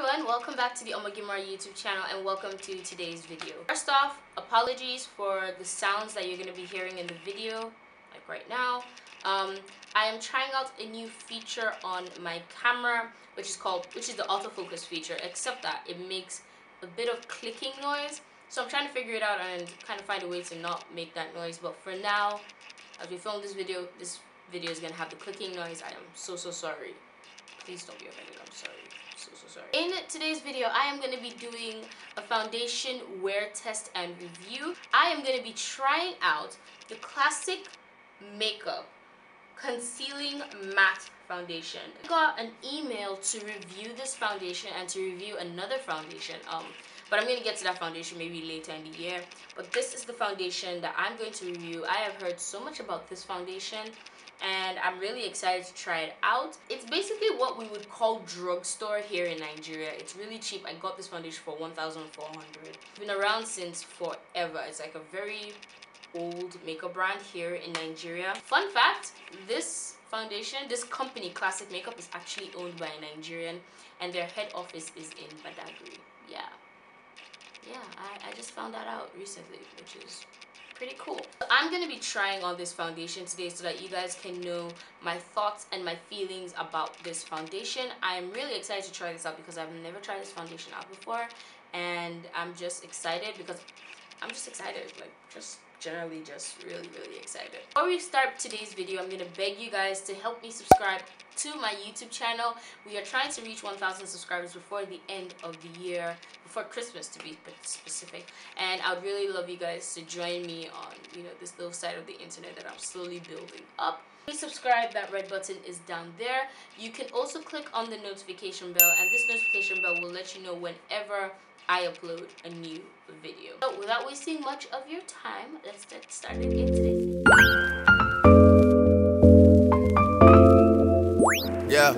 everyone, welcome back to the OmogeMuRa YouTube channel and welcome to today's video. First off, apologies for the sounds that you're going to be hearing in the video, like right now. I am trying out a new feature on my camera, which is the autofocus feature, except that it makes a bit of clicking noise. So I'm trying to figure it out and kind of find a way to not make that noise. But for now, as we film this video is going to have the clicking noise. I am so sorry. Please don't be offended. I'm sorry. So sorry. In today's video, I am going to be doing a foundation wear test and review. I am going to be trying out the Classic Makeup Concealing Matte Foundation. I got an email to review this foundation and to review another foundation. But I'm going to get to that foundation maybe later in the year. But this is the foundation that I'm going to review. I have heard so much about this foundation and I'm really excited to try it out. It's basically what we would call drugstore here in Nigeria. It's really cheap. I got this foundation for 1,400. It's been around since forever. It's like a very old makeup brand here in Nigeria. Fun fact, this foundation, this company, Classic Makeup, is actually owned by a Nigerian and their head office is in Badagry. Yeah, I just found that out recently, which is pretty cool. I'm going to be trying on this foundation today so that you guys can know my thoughts and my feelings about this foundation. I'm really excited to try this out because I've never tried this foundation out before, and I'm just excited because I'm just excited, like just generally just really excited. Before we start today's video, I'm going to beg you guys to help me subscribe to my YouTube channel. We are trying to reach 1,000 subscribers before the end of the year, before Christmas to be specific, and I would really love you guys to join me on, you know, this little side of the internet that I'm slowly building up. Please subscribe. That red button is down there. You can also click on the notification bell, and this notification bell will let you know whenever I upload a new video. So without wasting much of your time, let's get started into today. Yeah.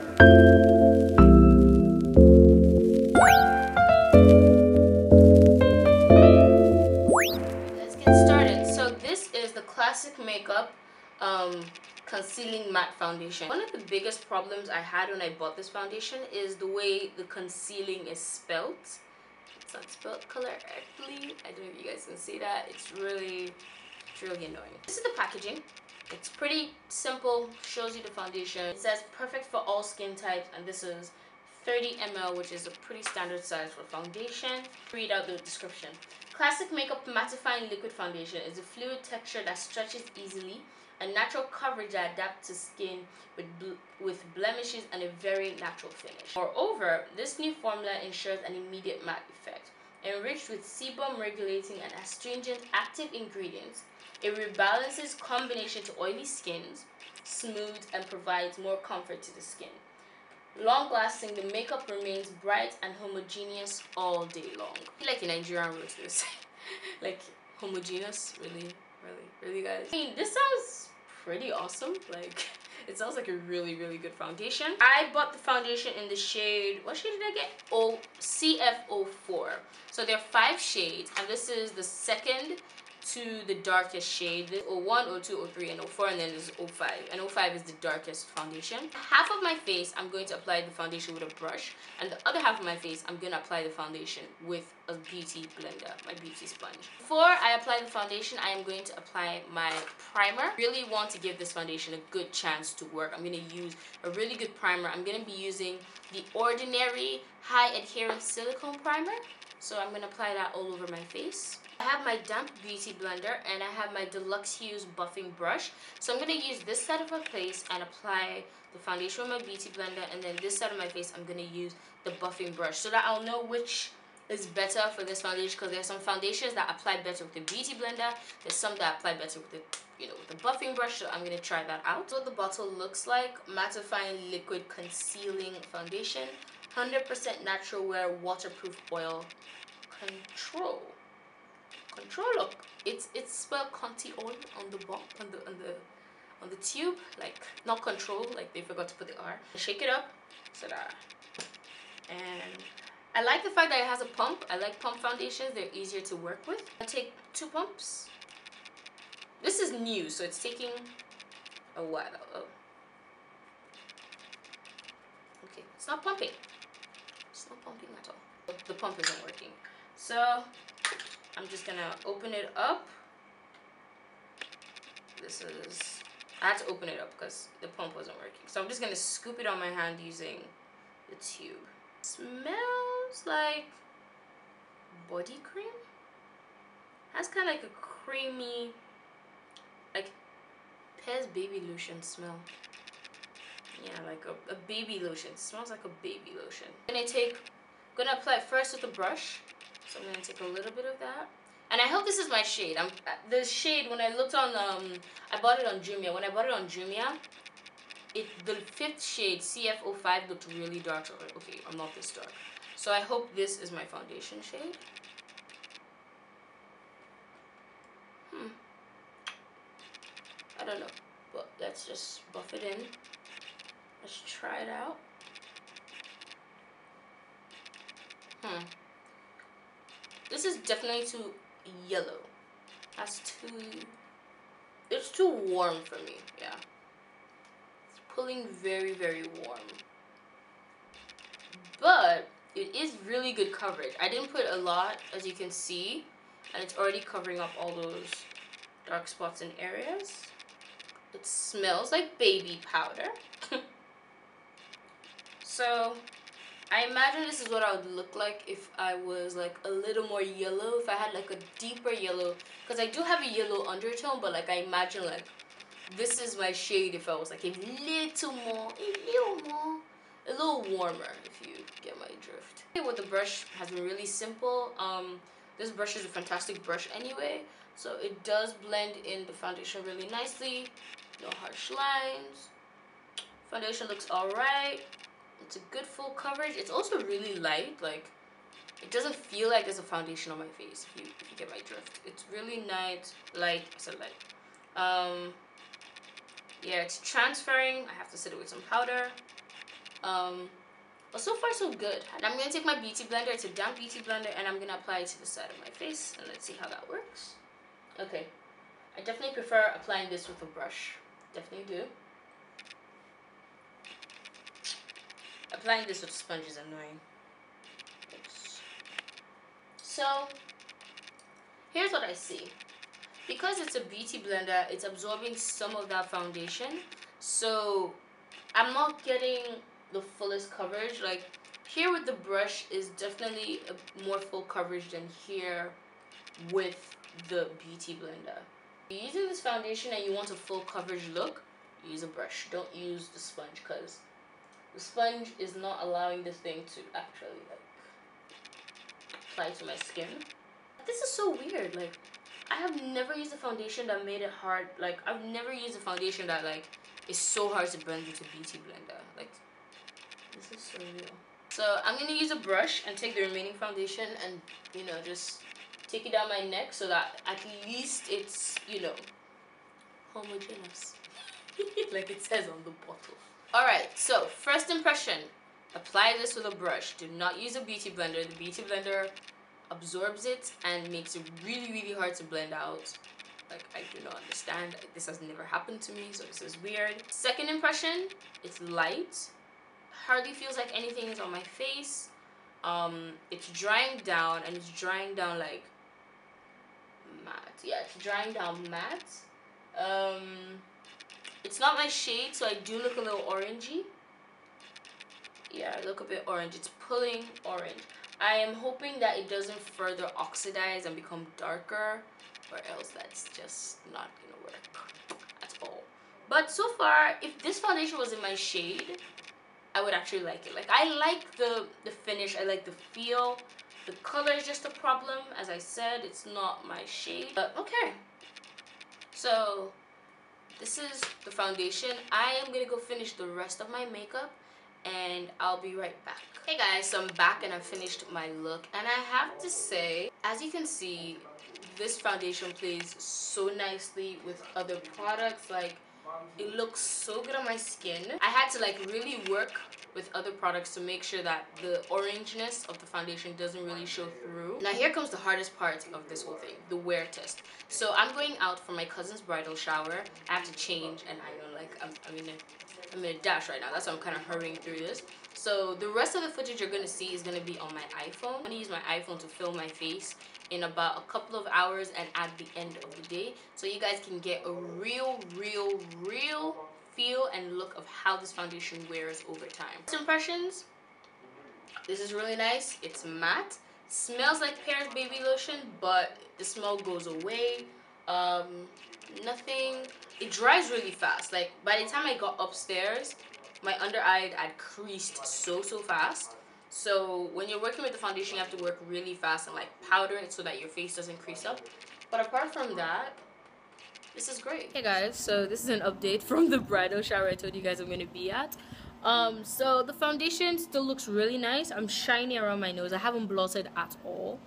Let's get started. So this is the Classic Makeup Concealing Matte Foundation. One of the biggest problems I had when I bought this foundation is the way the concealing is spelled. It's not spelled correctly. I don't know if you guys can see that. It's really annoying. This is the packaging. It's pretty simple, shows you the foundation. It says perfect for all skin types, and this is 30 ml, which is a pretty standard size for foundation. Read out the description. Classic Makeup Mattifying Liquid Foundation is a fluid texture that stretches easily, a natural coverage that adapts to skin with blemishes and a very natural finish. Moreover, this new formula ensures an immediate matte effect. Enriched with sebum regulating and astringent active ingredients, it rebalances combination to oily skins, smooths and provides more comfort to the skin. Long lasting, the makeup remains bright and homogeneous all day long. I feel like a Nigerian wrote this. Like, homogeneous? Really guys? I mean, this sounds pretty awesome. Like, it sounds like a really good foundation. I bought the foundation in the shade, what shade did I get? CF04. So there are 5 shades, and this is the second to the darkest shade. There's 01, 02, 03, and 04, and then there's 05. And 05 is the darkest foundation. Half of my face, I'm going to apply the foundation with a brush, and the other half of my face, I'm going to apply the foundation with a beauty blender, my beauty sponge. Before I apply the foundation, I am going to apply my primer. Really want to give this foundation a good chance to work. I'm going to use a really good primer. I'm going to be using the Ordinary High Adherence Silicone Primer. So I'm going to apply that all over my face. I have my damp beauty blender and I have my Deluxe Hues buffing brush. So I'm going to use this side of my face and apply the foundation with my beauty blender, and then this side of my face I'm going to use the buffing brush so that I'll know which is better for this foundation, because there's some foundations that apply better with the beauty blender. There's some that apply better with the, with the buffing brush, so I'm going to try that out. So what the bottle looks like: mattifying liquid concealing foundation, 100% natural wear waterproof oil control. Look, it's spelled Conti oil on the bottom, on the tube, like not control, like they forgot to put the R. Shake it up, so that, and I like the fact that it has a pump. I like pump foundations; they're easier to work with. I take 2 pumps. This is new, so it's taking a while. Oh. Okay, it's not pumping. It's not pumping at pump isn't working. So I'm just gonna open it up. I had to open it up because the pump wasn't working. So I'm just gonna scoop it on my hand using the tube. Smells like body cream. Has kind of like a creamy, like Pear's baby lotion smell. Yeah, like a baby lotion. It smells like a baby lotion. I'm gonna apply it first with a brush. So I'm gonna take a little bit of that. And I hope this is my shade. The shade, when I looked on, I bought it on Jumia. When I bought it on Jumia, the 5th shade, CF05, looked really dark. So okay, I'm not this dark. So I hope this is my foundation shade. I don't know, but let's just buff it in. Let's try it out. This is definitely too yellow. It's too warm for me, yeah. It's pulling very, very warm. But it is really good coverage. I didn't put a lot, as you can see, and it's already covering up all those dark spots and areas. It smells like baby powder. So I imagine this is what I would look like if I was like a little more yellow, if I had like a deeper yellow, because I do have a yellow undertone, but like I imagine like this is my shade if I was like a little warmer, if you get my drift. With the brush has been really simple. This brush is a fantastic brush anyway, so it does blend in the foundation really nicely. No harsh lines. Foundation looks alright. It's a good full coverage. It's also really light. Like, it doesn't feel like there's a foundation on my face, if you get my drift. It's really light. I said light. Yeah, it's transferring. I have to set it with some powder. But so far so good. And I'm gonna take my beauty blender. It's a damp beauty blender, and I'm gonna apply it to the side of my face, and let's see how that works. Okay, I definitely prefer applying this with a brush. Definitely do. Applying this with a sponge is annoying. Oops. So here's what I see. Because it's a beauty blender, it's absorbing some of that foundation, so I'm not getting the fullest coverage. Like here with the brush is definitely a more full coverage than here with the beauty blender. If you're using this foundation and you want a full coverage look, use a brush. Don't use the sponge, because the sponge is not allowing this thing to actually like apply to my skin. This is so weird. Like, I have never used a foundation that made it hard. Like, I've never used a foundation that like is so hard to blend with a beauty blender. Like, this is so real. So I'm gonna use a brush and take the remaining foundation and, you know, just take it down my neck so that at least it's, you know, homogeneous. Like it says on the bottle. Alright, so first impression, apply this with a brush. Do not use a beauty blender. The beauty blender absorbs it and makes it really, really hard to blend out. Like, I do not understand. This has never happened to me, so this is weird. Second impression, it's light. Hardly feels like anything is on my face. It's drying down, and it's drying down like matte. Yeah, it's drying down matte. It's not my shade, so I do look a little orangey. Yeah, I look a bit orange. It's pulling orange. I am hoping that it doesn't further oxidize and become darker, or else that's just not gonna work at all. But so far, if this foundation was in my shade, I would actually like it. Like, I like the finish, I like the feel. The color is just a problem. As I said, it's not my shade. But okay. So this is the foundation. I am gonna go finish the rest of my makeup, and I'll be right back. Hey guys, so I'm back and I've finished my look, and I have to say, as you can see, this foundation plays so nicely with other products. Like, it looks so good on my skin. I had to like really work with other products to make sure that the orangeness of the foundation doesn't really show through. Now here comes the hardest part of this whole thing, the wear test. So I'm going out for my cousin's bridal shower. I have to change, and I know, like, I'm in a dash right now. That's why I'm kind of hurrying through this. So the rest of the footage you're going to see is going to be on my iPhone. I'm going to use my iPhone to film my face in about a couple of hours and at the end of the day, so you guys can get a real feel and look of how this foundation wears over time. First impressions, this is really nice. It's matte, smells like Pear's baby lotion, but the smell goes away. Nothing, it dries really fast. Like by the time I got upstairs, my under eye had creased so fast. So when you're working with the foundation, you have to work really fast and like powder it so that your face doesn't crease up. But apart from that, this is great. Hey guys, so this is an update from the bridal shower I told you guys I'm going to be at. So the foundation still looks really nice. I'm shiny around my nose. I haven't blotted at all.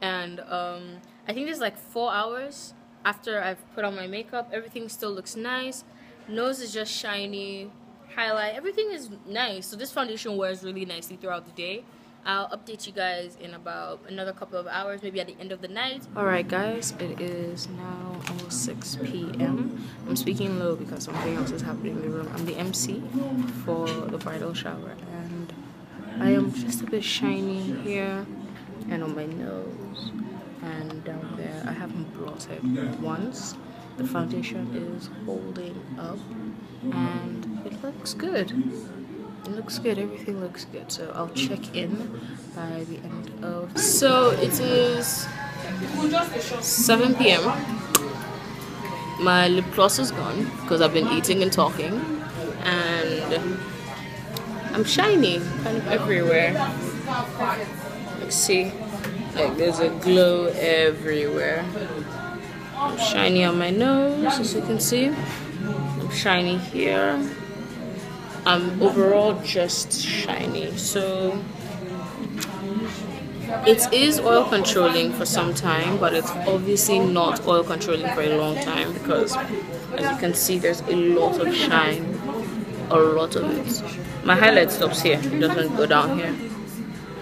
And I think this is like 4 hours after I've put on my makeup. Everything still looks nice. Nose is just shiny. Highlight, everything is nice. So this foundation wears really nicely throughout the day. I'll update you guys in about another couple of hours, maybe at the end of the night. Alright guys, it is now almost 6 p.m. I'm speaking low because something else is happening in the room. I'm the MC for the bridal shower and I am just a bit shiny here and on my nose and down there. I haven't blotted once. The foundation is holding up and it looks good. It looks good, everything looks good. So I'll check in by the end of... So it is 7 p.m. My lip gloss is gone because I've been eating and talking. And I'm shiny kind of everywhere. Let's see. Like there's a glow everywhere. I'm shiny on my nose, as you can see. I'm shiny here. I'm overall just shiny. So it is oil controlling for some time, but it's obviously not oil controlling for a long time because as you can see there's a lot of shine. A lot of it. My highlight stops here, it doesn't go down here.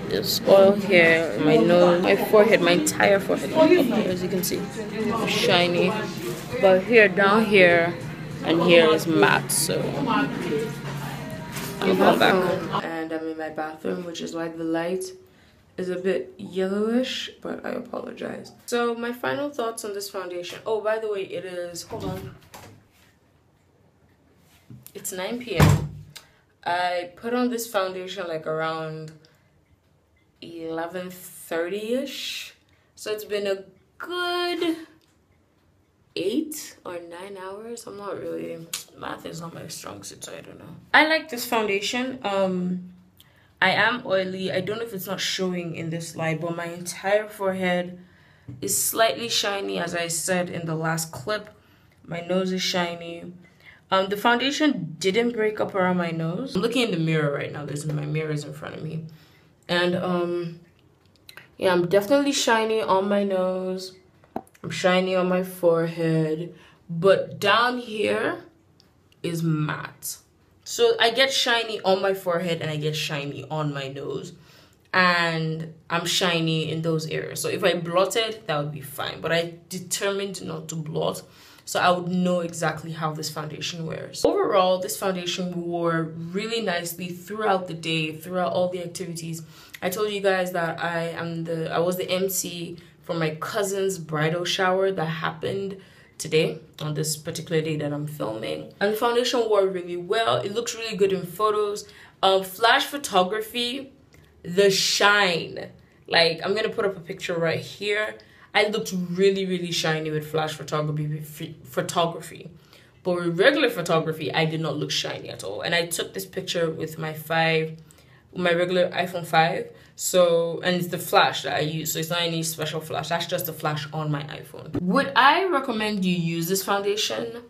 There's oil here, in my nose, my forehead, my entire forehead up here, as you can see. Shiny. But here, down here, and here is matte, so I'll come back. And I'm in my bathroom, which is why the light is a bit yellowish, but I apologize. So my final thoughts on this foundation. Oh, by the way, it is, hold on. It's 9 p.m. I put on this foundation like around 11:30ish, so it's been a good 8 or 9 hours. I'm not really, math is not my strong suit, so I don't know. I like this foundation. I am oily. I don't know if it's not showing in this light, but my entire forehead is slightly shiny, as I said in the last clip. My nose is shiny. The foundation didn't break up around my nose. I'm looking in the mirror right now. My mirror is in front of me. And yeah, I'm definitely shiny on my nose. I'm shiny on my forehead. But down here is matte. So I get shiny on my forehead and I get shiny on my nose. And I'm shiny in those areas. So if I blotted, that would be fine. But I determined not to blot, so I would know exactly how this foundation wears. Overall, this foundation wore really nicely throughout the day, throughout all the activities. I told you guys that I was the MC for my cousin's bridal shower that happened today, on this particular day that I'm filming. And the foundation wore really well. It looks really good in photos. Flash photography, the shine. Like, I'm gonna put up a picture right here. I looked really shiny with flash photography. But with regular photography, I did not look shiny at all. And I took this picture with my regular iPhone 5. So, and it's the flash that I use. So it's not any special flash. That's just the flash on my iPhone. Would I recommend you use this foundation?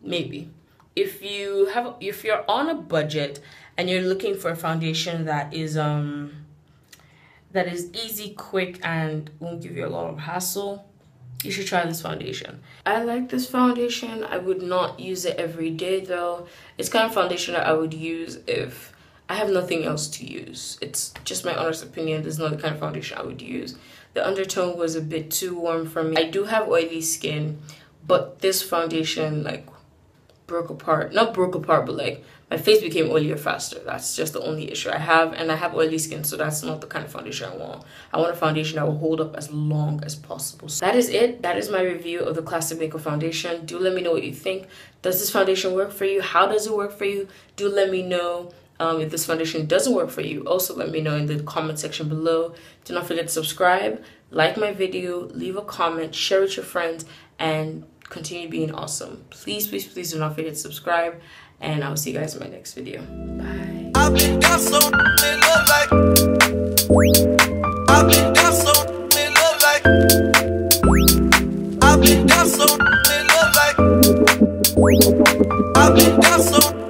Maybe. If you're on a budget and you're looking for a foundation that is easy, quick, and won't give you a lot of hassle, you should try this foundation. I like this foundation. I would not use it every day though. It's kind of foundation that I would use if I have nothing else to use. It's just my honest opinion. This is not the kind of foundation I would use. The undertone was a bit too warm for me. I do have oily skin, but this foundation like broke apart. Not broke apart, but like My face became oilier faster. That's just the only issue I have. And I have oily skin, so that's not the kind of foundation I want. I want a foundation that will hold up as long as possible. So that is it. That is my review of the Classic Makeup Foundation. Do let me know what you think. Does this foundation work for you? How does it work for you? Do let me know. If this foundation doesn't work for you, also let me know in the comment section below. Do not forget to subscribe, like my video, leave a comment, share with your friends, and continue being awesome. Please, please, please do not forget to subscribe, and I'll see you guys in my next video. Bye. I've been down so in love like I've been down so in love like I've been down so in love like I've been down so